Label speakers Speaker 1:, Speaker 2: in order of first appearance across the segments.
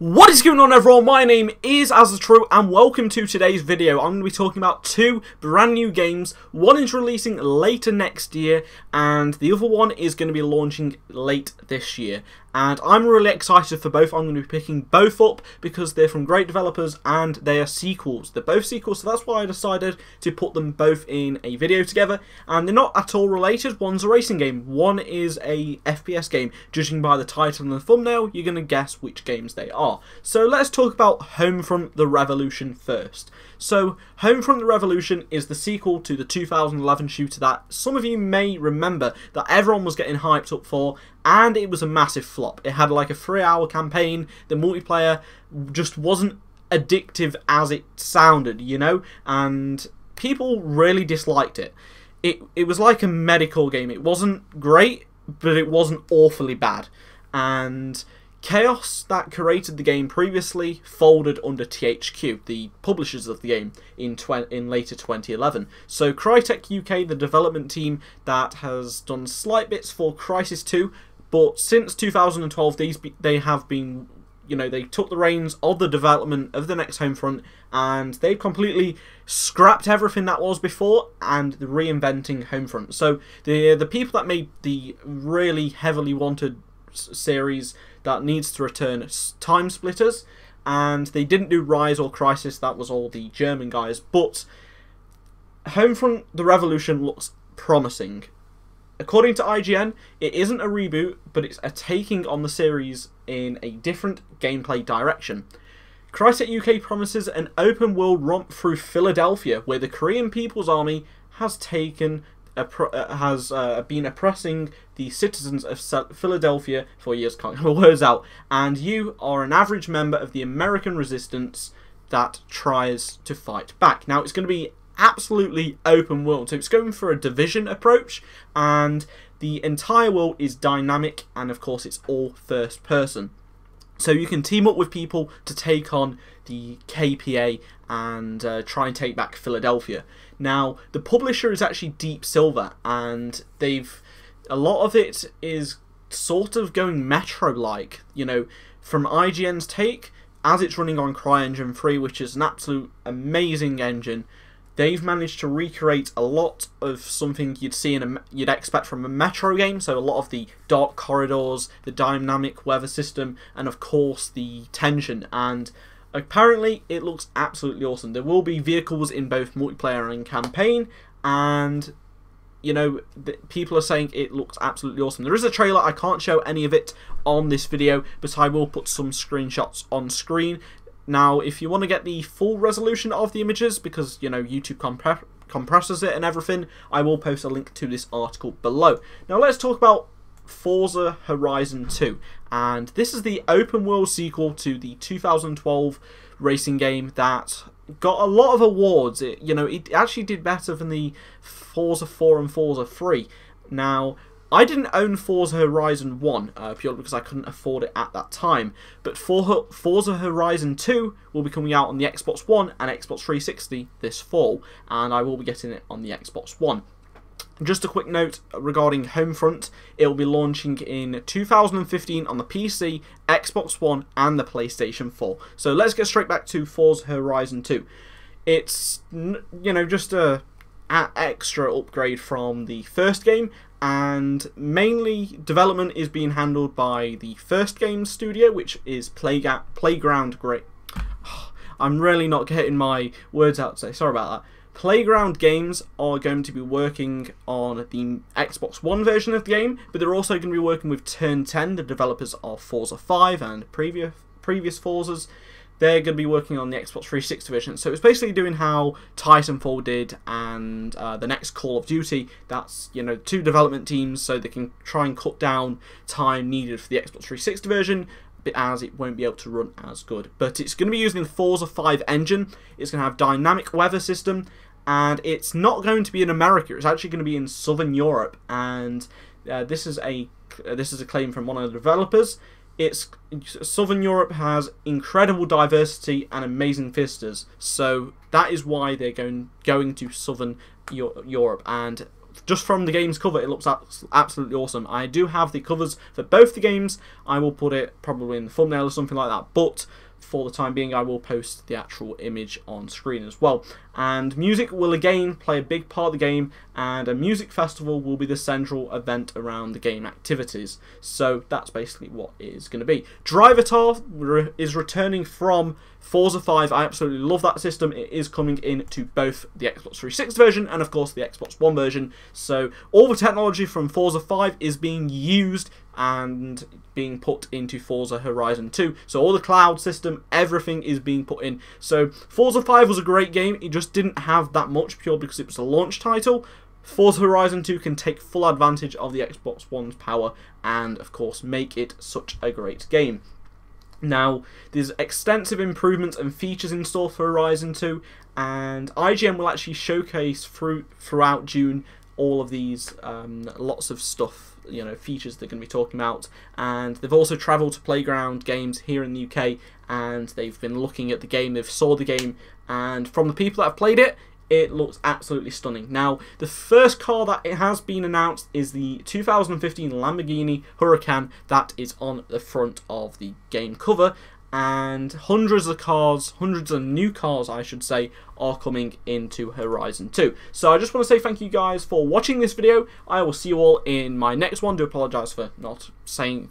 Speaker 1: What is going on, everyone? My name is AZZATRU and welcome to today's video. I'm going to be talking about two brand new games. One is releasing later next year and the other one is going to be launching late this year. And I'm really excited for both. I'm going to be picking both up because they're from great developers and they are sequels. They're both sequels, so that's why I decided to put them both in a video together. And they're not at all related. One's a racing game, one is a FPS game. Judging by the title and the thumbnail, you're going to guess which games they are. So let's talk about Homefront the Revolution first. So Homefront the Revolution is the sequel to the 2011 shooter that some of you may remember that everyone was getting hyped up for, and it was a massive flop. It had like a 3-hour campaign, the multiplayer just wasn't addictive as it sounded, you know, and people really disliked it. It was like a medical game. It wasn't great, but it wasn't awfully bad. And Chaos, that created the game previously, folded under THQ, the publishers of the game, in later 2011. So Crytek UK, the development team that has done slight bits for Crysis 2, but since 2012 they have been, you know, they took the reins of the development of the next Homefront and they've completely scrapped everything that was before and reinventing Homefront. So the people that made the really heavily wanted series that needs to return Time Splitters, and they didn't do Rise or Crysis, that was all the German guys, but Homefront the Revolution looks promising. According to IGN, it isn't a reboot, but it's a taking on the series in a different gameplay direction. Crytek UK promises an open world romp through Philadelphia, where the Korean People's Army has been oppressing the citizens of Philadelphia for years. Can't get my words out. And you are an average member of the American resistance that tries to fight back. Now, it's going to be absolutely open world, so it's going for a Division approach, and the entire world is dynamic, and of course it's all first person. So you can team up with people to take on the KPA and try and take back Philadelphia. Now, the publisher is actually Deep Silver, and a lot of it is sort of going Metro-like. You know, from IGN's take, as it's running on CryEngine 3, which is an absolute amazing engine, they've managed to recreate a lot of something you'd expect from a Metro game. So a lot of the dark corridors, the dynamic weather system, and of course the tension. And apparently it looks absolutely awesome. There will be vehicles in both multiplayer and campaign, and you know, people are saying it looks absolutely awesome. There is a trailer. I can't show any of it on this video, but I will put some screenshots on screen. Now, if you want to get the full resolution of the images, because, you know, YouTube compresses it and everything, I will post a link to this article below. Now, let's talk about Forza Horizon 2. And this is the open world sequel to the 2012 racing game that got a lot of awards. It actually did better than the Forza 4 and Forza 3. Now, I didn't own Forza Horizon 1, purely because I couldn't afford it at that time, but Forza Horizon 2 will be coming out on the Xbox One and Xbox 360 this fall, and I will be getting it on the Xbox One. Just a quick note regarding Homefront, it will be launching in 2015 on the PC, Xbox One and the PlayStation 4. So let's get straight back to Forza Horizon 2. It's, you know, just a extra upgrade from the first game, and mainly development is being handled by the first game studio, which is Playground Great. I'm really not getting my words out today, sorry about that. Playground Games are going to be working on the Xbox One version of the game, but they're also going to be working with Turn 10, the developers of Forza 5 and previous Forzas. They're going to be working on the Xbox 360 version. So it's basically doing how Titanfall did and the next Call of Duty. That's, you know, two development teams, so they can try and cut down time needed for the Xbox 360 version, as it won't be able to run as good. But it's going to be using the Forza 5 engine. It's going to have dynamic weather system, and it's not going to be in America. It's actually going to be in Southern Europe, and this is a claim from one of the developers. Southern Europe has incredible diversity and amazing vistas, so that is why they're going to Southern Europe. And just from the game's cover, it looks absolutely awesome. I do have the covers for both the games. I will put it probably in the thumbnail or something like that, but for the time being, I will post the actual image on screen as well. And music will again play a big part of the game, and a music festival will be the central event around the game activities. So that's basically what it is going to be. Drivatar is returning from Forza 5. I absolutely love that system. It is coming into both the Xbox 360 version and of course the Xbox One version. So all the technology from Forza 5 is being used and being put into Forza Horizon 2. So all the cloud system, everything is being put in. So Forza 5 was a great game. It just didn't have that much purely because it was a launch title. Forza Horizon 2 can take full advantage of the Xbox One's power and of course make it such a great game. Now, there's extensive improvements and features in store for Horizon 2, and IGN will actually showcase throughout June all of these lots of stuff, you know, features they're going to be talking about. And they've also travelled to Playground Games here in the UK, and they've been looking at the game, they've saw the game, and from the people that have played it, it looks absolutely stunning. Now, the first car that it has been announced is the 2015 Lamborghini Huracan that is on the front of the game cover. And hundreds of cars, hundreds of new cars, I should say, are coming into Horizon 2. So I just want to say thank you guys for watching this video. I will see you all in my next one. Do apologise for not saying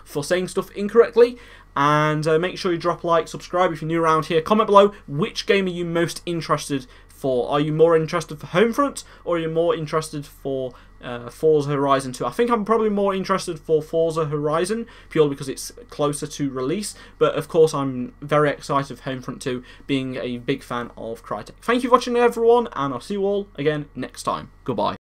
Speaker 1: saying stuff incorrectly. And make sure you drop a like, subscribe if you're new around here. Comment below which game are you most interested for. Are you more interested for Homefront, or are you more interested for Forza Horizon 2? I think I'm probably more interested for Forza Horizon, purely because it's closer to release. But of course, I'm very excited for Homefront 2, being a big fan of Crytek. Thank you for watching, everyone, and I'll see you all again next time. Goodbye.